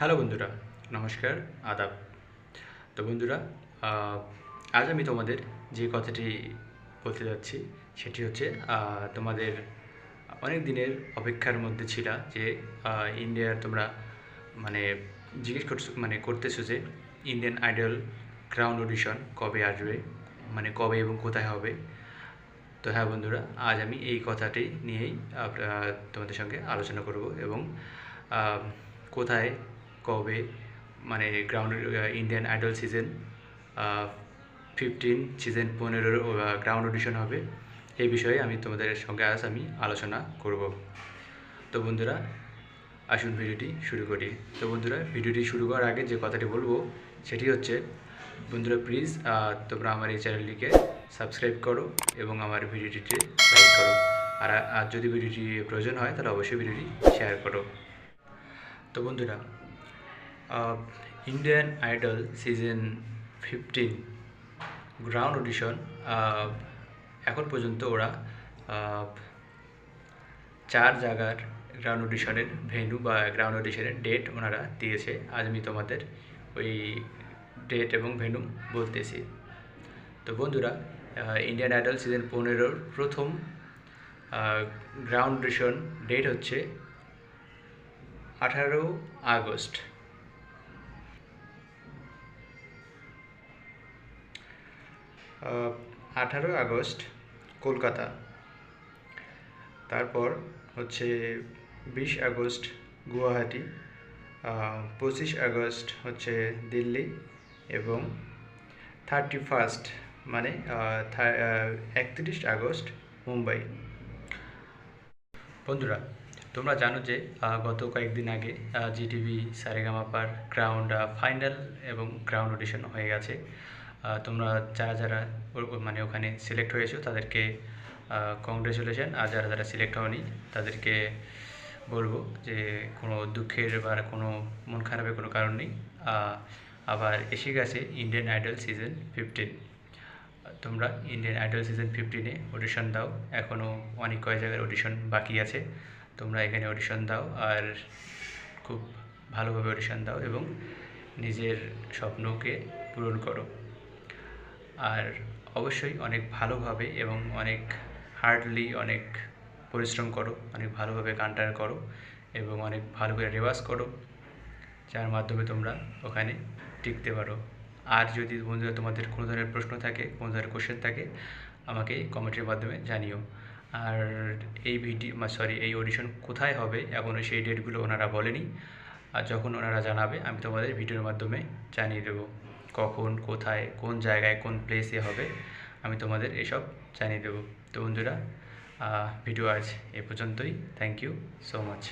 Hello বন্ধুরা, নমস্কার, আদাব। তো বন্ধুরা, আজ আমি তোমাদের যে কথাটি বলতে যাচ্ছি সেটি হচ্ছে তোমাদের অনেক দিনের অপেক্ষার মধ্যে ছিলা যে ইন্ডিয়ার তোমরা মানে জিজ্ঞেস করছো করতেছো যে ইন্ডিয়ান আইডল গ্রাউন্ড অডিশন কবে আসবে, কবে এবং কোথায় হবে। তো হ্যাঁ বন্ধুরা, আজ আমি এই কথাটি নিয়েই তোমাদের সঙ্গে আলোচনা করব এবং আহ, কোথায় কবে ground Indian idol season 15 season 15 ground audition হবে, এই বিষয়ে আমি তোমাদের সঙ্গে আজ আমি আলোচনা করব। তো বন্ধুরা, আসুন ভিডিওটি শুরু করি। তো বন্ধুরা, ভিডিওটি শুরু করার আগে যে কথাটি বলবো সেটি হচ্ছে, বন্ধুরা প্লিজ তোমরা আমার এই চ্যানেলটিকে সাবস্ক্রাইব করো এবং আমার ভিডিওটিতে লাইক করো। আর যদি ভিডিওটি প্রয়োজন হয় তাহলে অবশ্যই ভিডিওটি শেয়ার করো। তো বন্ধুরা, Indian idol season 15 ground audition এখন পর্যন্ত ওরা 4 জায়গার গ্রাউন্ড অডিশনের ভেন্যু বা গ্রাউন্ড অডিশনের ডেট ওনারা দিয়েছে। আজ আমি তোমাদের ওই ডেট এবং ভেন্যু বলতেছি। তো বন্ধুরা, ইন্ডিয়ান আইডল সিজন 15 প্রথম গ্রাউন্ড অডিশন ডেট হচ্ছে 18 আগস্ট। 18 আগস্ট কলকাতা। তারপর হচ্ছে 20 আগস্ট গুয়াহাটি, 25 আগস্ট হচ্ছে দিল্লি এবং 31 31 আগস্ট মুম্বাই। বন্ধুরা, তোমরা জানো যে গত কয়েকদিন আগে জিটিভি সারেগামাপার গ্রাউন্ড ফাইনাল এবং গ্রাউন্ড অডিশন হয়ে গেছে। তোমরা যারা যারা ওখানে সিলেক্ট হয়েছো তাদেরকে কংগ্রেচুলেশন, আর যারা যারা সিলেক্ট হওনি তাদেরকে বলবো যে কোনো দুঃখের বা কোনো মন খারাপের কোনো কারণ নেই। আবার এসে গেছে ইন্ডিয়ান আইডল সিজন 15। তোমরা ইন্ডিয়ান আইডল সিজন 15-এ অডিশন দাও। এখনও অনেক কয়েক জায়গায় অডিশন বাকি আছে। তোমরা এখানে অডিশন দাও আর খুব ভালোভাবে অডিশন দাও এবং নিজের স্বপ্নকে পূরণ করো। আর অবশ্যই অনেক ভালোভাবে এবং অনেক হার্ডলি অনেক পরিশ্রম করো, অনেক ভালোভাবে গানটা করো এবং অনেক ভালো করে রেওয়াজ করো, যার মাধ্যমে তোমরা ওখানে টিকতে পারো। আর যদি বন্ধুরা তোমাদের কোনো ধরনের প্রশ্ন থাকে, কোনো ধরনের কোশ্চেন থাকে, আমাকে কমেন্টের মাধ্যমে জানিও। আর এই অডিশন কোথায় হবে এখনও সেই ডেটগুলো ওনারা বলেনি। আর যখন ওনারা জানাবে আমি তোমাদের ভিডিওর মাধ্যমে জানিয়ে দেবো কখন, কোথায়, কোন জায়গায়, কোন প্লেসে হবে, আমি তোমাদের এসব জানিয়ে দেবো। তো বন্ধুরা, ভিডিও আজ এ পর্যন্তই। Thank you so much.